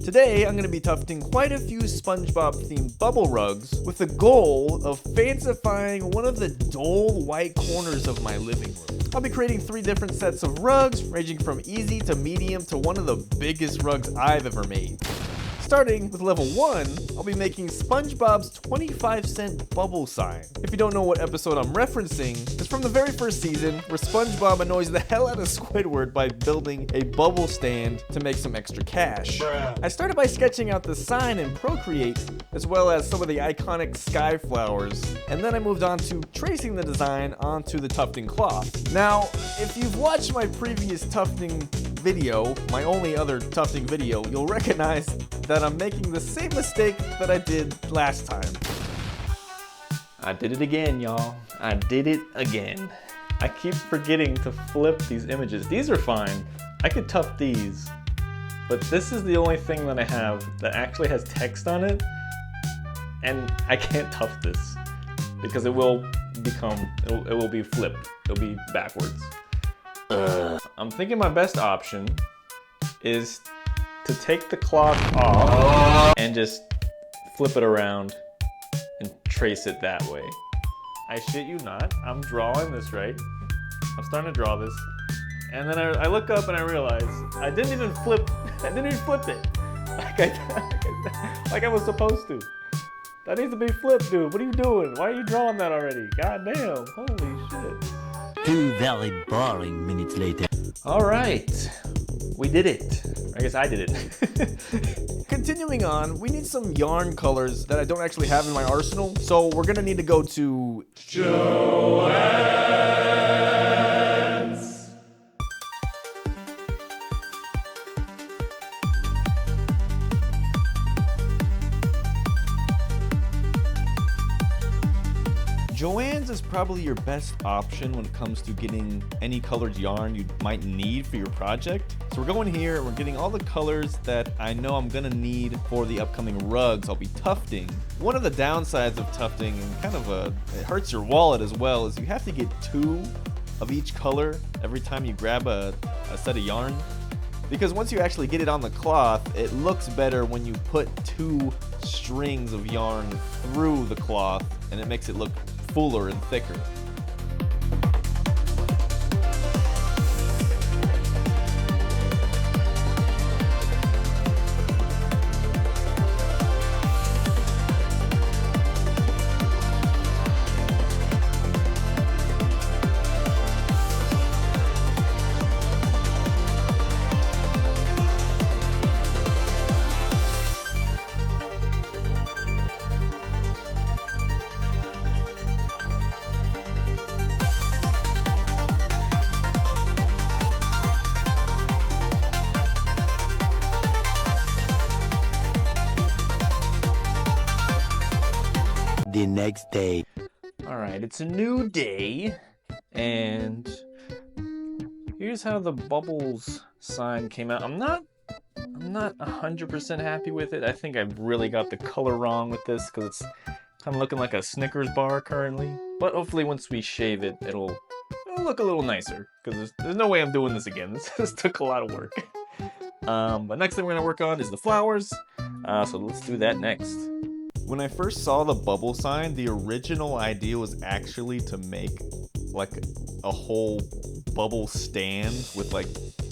Today, I'm going to be tufting quite a few SpongeBob-themed bubble rugs with the goal of fancifying one of the dull white corners of my living room. I'll be creating 3 different sets of rugs, ranging from easy to medium to one of the biggest rugs I've ever made. Starting with level 1, I'll be making SpongeBob's 25-cent bubble sign. If you don't know what episode I'm referencing, it's from the very first season where SpongeBob annoys the hell out of Squidward by building a bubble stand to make some extra cash. I started by sketching out the sign in Procreate, as well as some of the iconic sky flowers, and then I moved on to tracing the design onto the tufting cloth. Now, if you've watched my previous tufting video, my only other tufting video, you'll recognize that I'm making the same mistake that I did last time. I did it again, y'all. I did it again. I keep forgetting to flip these images. These are fine. I could tuft these, but this is the only thing that I have that actually has text on it, and I can't tuft this because it will be flipped. It'll be backwards. I'm thinking my best option is to take the cloth off and just flip it around and trace it that way. I shit you not, I'm drawing this right. I'm starting to draw this. And then I look up and I realize I didn't even flip it. Like I was supposed to. That needs to be flipped, dude. What are you doing? Why are you drawing that already? God damn, holy shit. 2 very boring minutes later. All right, we did it. I guess I did it. Continuing on, we need some yarn colors that I don't actually have in my arsenal, so we're gonna need to go to Joanne's. Joann's is probably your best option when it comes to getting any colored yarn you might need for your project. So we're going here, we're getting all the colors that I know I'm gonna need for the upcoming rugs I'll be tufting. One of the downsides of tufting, and kind of it hurts your wallet as well, is you have to get 2 of each color every time you grab a set of yarn. Because once you actually get it on the cloth, it looks better when you put 2 strings of yarn through the cloth, and it makes it look fuller and thicker. The next day. All right, it's a new day, and here's how the bubbles sign came out. I'm not 100% happy with it. I think I've really got the color wrong with this because it's kind of looking like a Snickers bar currently. But hopefully once we shave it, it'll look a little nicer, because there's no way I'm doing this again. This took a lot of work. But next thing we're gonna work on is the flowers. So let's do that next. When I first saw the bubble sign, the original idea was actually to make like a whole bubble stand with like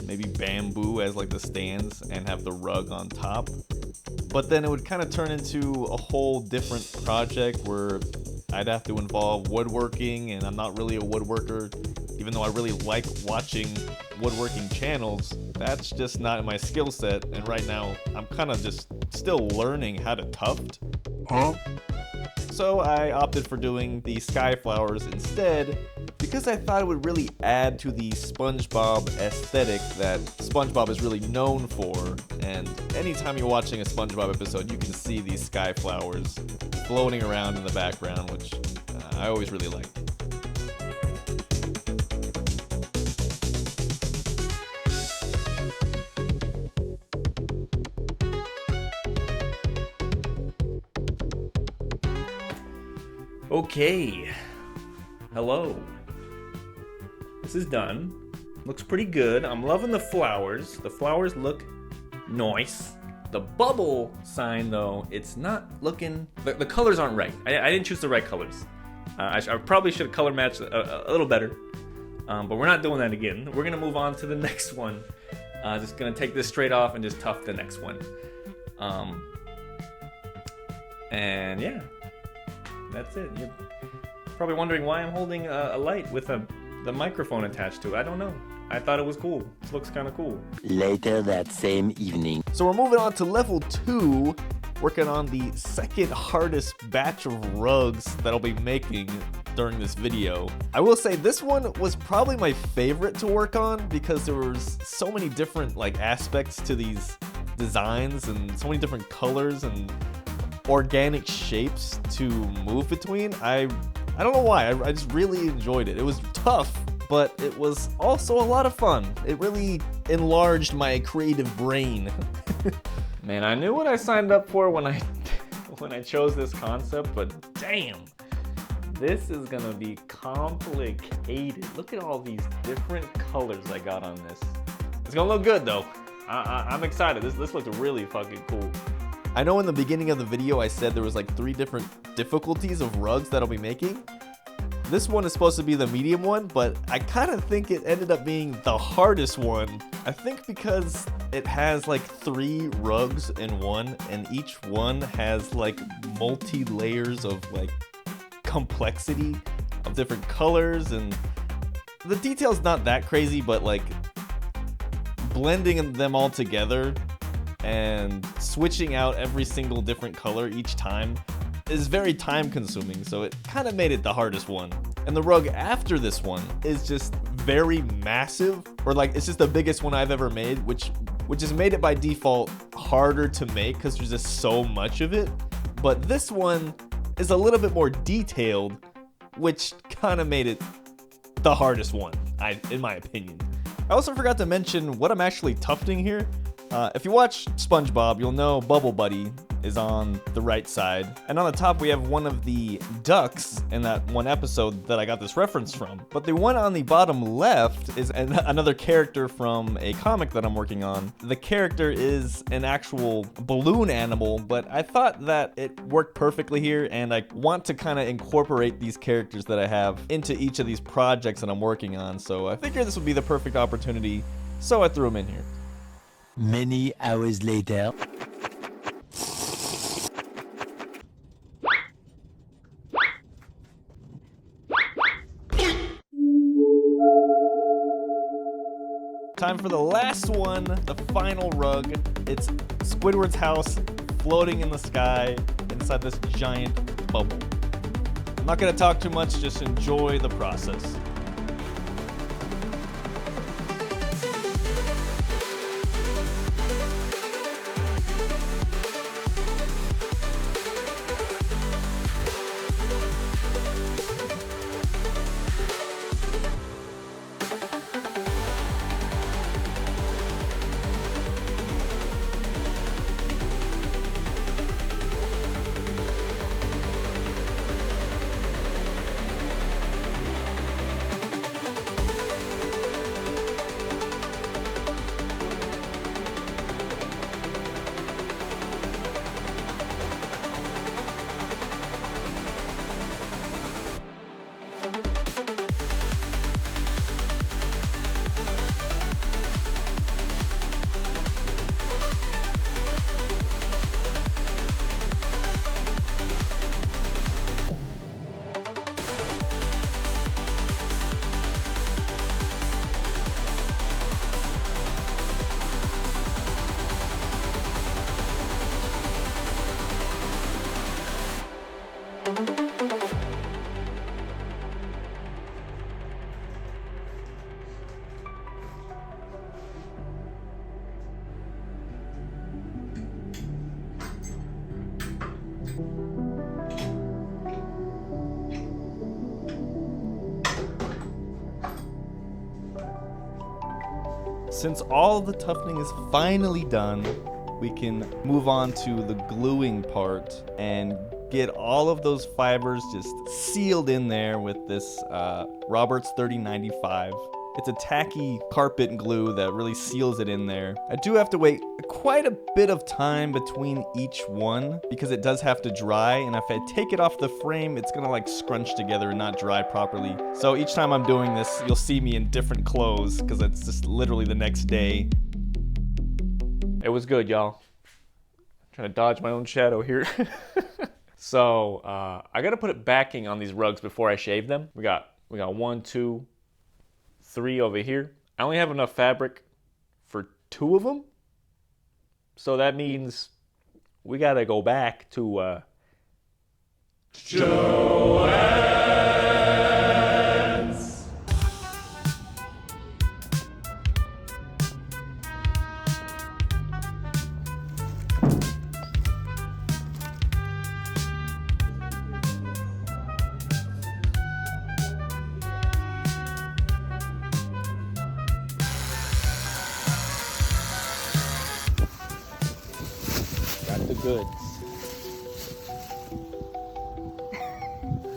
maybe bamboo as like the stands and have the rug on top. But then it would kind of turn into a whole different project where I'd have to involve woodworking, and I'm not really a woodworker. Even though I really like watching woodworking channels, that's just not my skill set, and right now I'm kind of just still learning how to tuft. So I opted for doing the sky flowers instead, because I thought it would really add to the SpongeBob aesthetic that SpongeBob is really known for, and anytime you're watching a SpongeBob episode, you can see these sky flowers floating around in the background, which I always really liked. Okay, hello. This is done. Looks pretty good. I'm loving the flowers. The flowers look nice. The bubble sign though, it's not looking, the colors aren't right. I didn't choose the right colors. I probably should have color matched a little better, but we're not doing that again. We're gonna move on to the next one. Just gonna take this straight off and just tuft the next one. And yeah, that's it. You're probably wondering why I'm holding a light with the microphone attached to it. I don't know. I thought it was cool. This looks kind of cool. Later that same evening. So we're moving on to level 2, working on the second hardest batch of rugs that I'll be making during this video. I will say this one was probably my favorite to work on because there was so many different aspects to these designs and so many different colors and organic shapes to move between. I don't know why. I just really enjoyed it. It was tough, but it was also a lot of fun. It really enlarged my creative brain. Man, I knew what I signed up for when I chose this concept, but damn, this is gonna be complicated. Look at all these different colors I got on this. It's gonna look good though. I'm excited. This looks really fucking cool. I know in the beginning of the video I said there was 3 different difficulties of rugs that I'll be making. This one is supposed to be the medium one, but I kind of think it ended up being the hardest one. I think because it has 3 rugs in one, and each one has multi layers of complexity of different colors, and the detail's not that crazy, but blending them all together and switching out every single different color each time is very time consuming, so it kind of made it the hardest one. And the rug after this one is just very massive, or it's just the biggest one I've ever made, which has made it by default harder to make because there's just so much of it. But this one is a little bit more detailed, which kind of made it the hardest one, in my opinion. I also forgot to mention what I'm actually tufting here. If you watch SpongeBob, you'll know Bubble Buddy is on the right side. And on the top, we have one of the ducks in that one episode that I got this reference from. But the one on the bottom left is another character from a comic that I'm working on. The character is an actual balloon animal, but I thought that it worked perfectly here, and I want to kind of incorporate these characters that I have into each of these projects that I'm working on. So I figured this would be the perfect opportunity, so I threw them in here. Many hours later. Time for the last one, the final rug. It's Squidward's house floating in the sky inside this giant bubble. I'm not gonna talk too much, just enjoy the process. Since all the tufting is finally done, we can move on to the gluing part and get all of those fibers just sealed in there with this Roberts 3095. It's a tacky carpet glue that really seals it in there. I do have to wait quite a bit of time between each one because it does have to dry, and if I take it off the frame, it's gonna like scrunch together and not dry properly. So each time I'm doing this, you'll see me in different clothes because it's just literally the next day. It was good, y'all. Trying to dodge my own shadow here. So I gotta put backing on these rugs before I shave them. We got 1, 2, 3 over here. I only have enough fabric for 2 of them. So that means we gotta go back to Joanne's. Got the goods.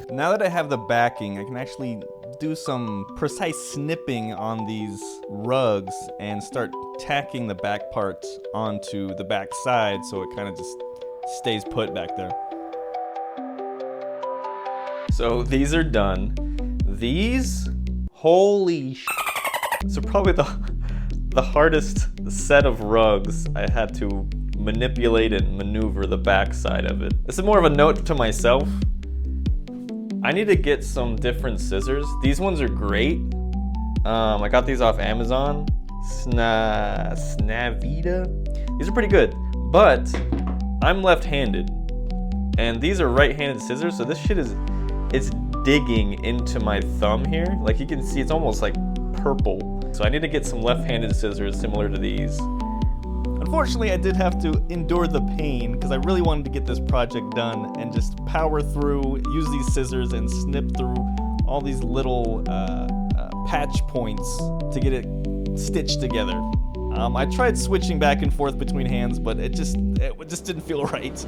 Now that I have the backing, I can actually do some precise snipping on these rugs and start tacking the back part onto the back side so it kind of just stays put back there. So these are done. These, holy sh**. So probably the hardest set of rugs I had to manipulate and maneuver the back side of it. This is more of a note to myself. I need to get some different scissors. These ones are great. I got these off Amazon. Snavita. These are pretty good, but I'm left-handed, and these are right-handed scissors. So this shit it's digging into my thumb here. Like you can see, it's almost like purple. So I need to get some left-handed scissors similar to these. Unfortunately, I did have to endure the pain because I really wanted to get this project done and just power through, use these scissors and snip through all these little patch points to get it stitched together. I tried switching back and forth between hands, but it just didn't feel right.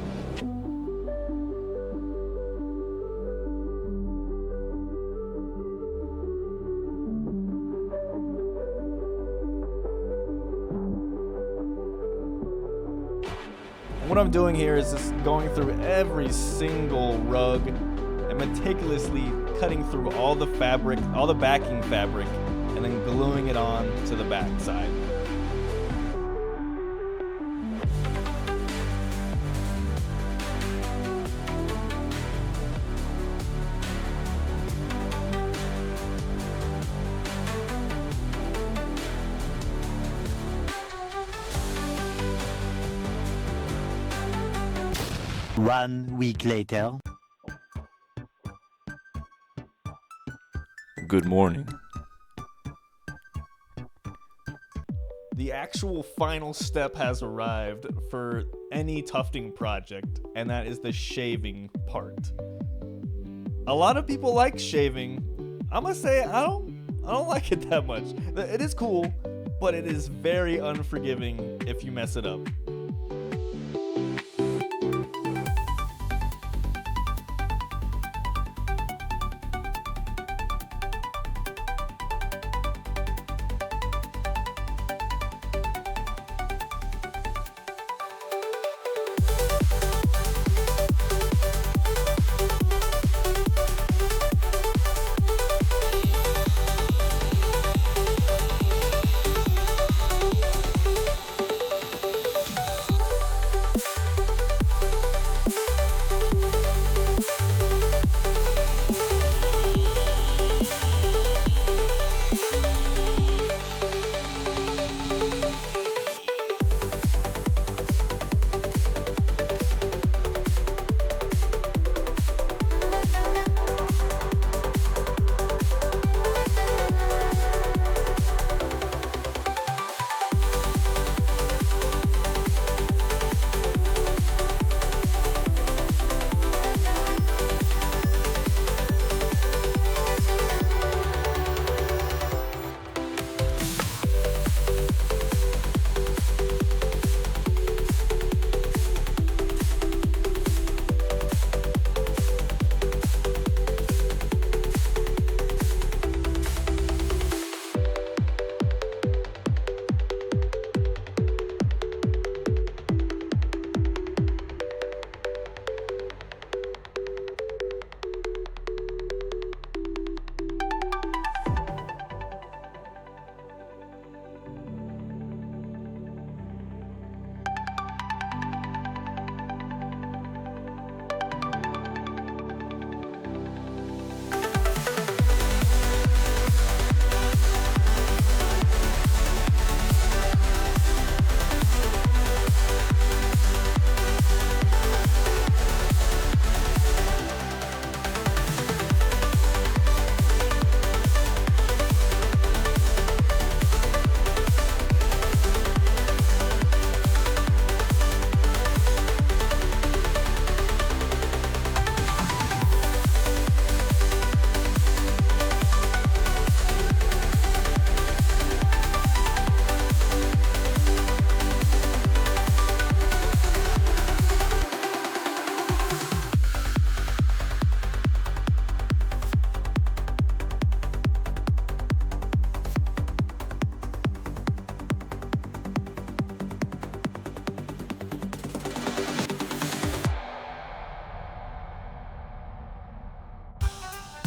What I'm doing here is just going through every single rug and meticulously cutting through all the fabric, all the backing fabric, and then gluing it on to the back side. One week later. Good morning. The actual final step has arrived for any tufting project, and that is the shaving part. A lot of people like shaving. I'm gonna say I don't like it that much. It is cool, but it is very unforgiving if you mess it up.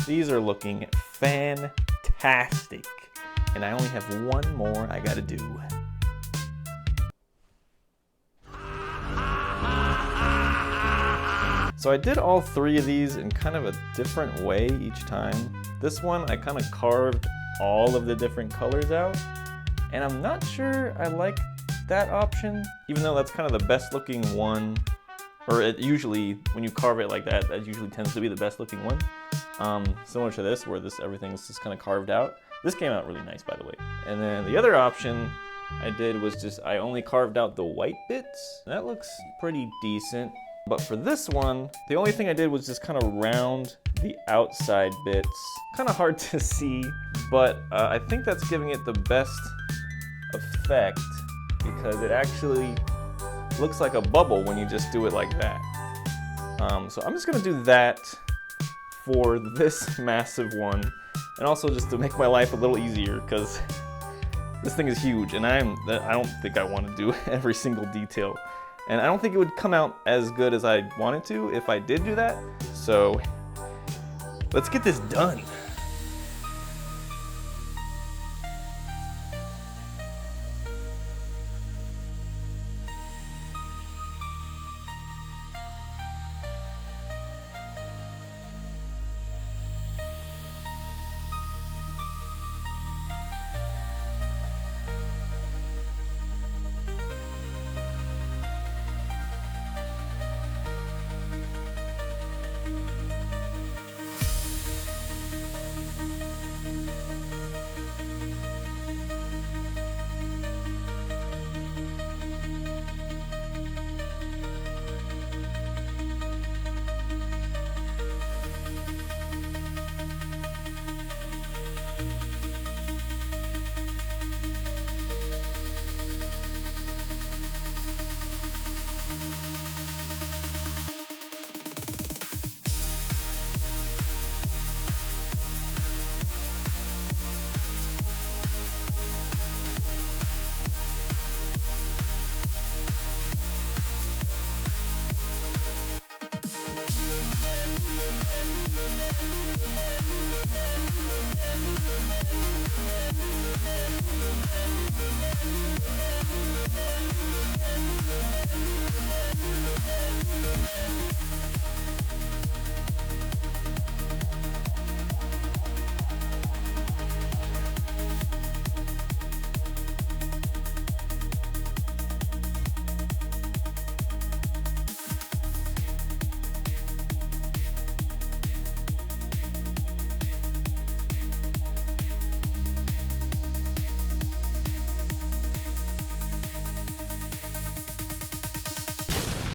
These are looking fantastic. And I only have one more I gotta do. So I did all three of these in kind of a different way each time. This one, I kind of carved all of the different colors out. And I'm not sure I like that option, even though that's kind of the best looking one. Or it usually, when you carve it like that, that usually tends to be the best looking one. Similar to this, where everything is just kind of carved out. This came out really nice, by the way. And then the other option I did was just, I only carved out the white bits. That looks pretty decent. But for this one, the only thing I did was just kind of round the outside bits. Kind of hard to see, but I think that's giving it the best effect because it actually looks like a bubble when you just do it like that. So I'm just gonna do that for this massive one, and also just to make my life a little easier because this thing is huge, and I don't think I want to do every single detail, and I don't think it would come out as good as I wanted to if I did do that. So let's get this done.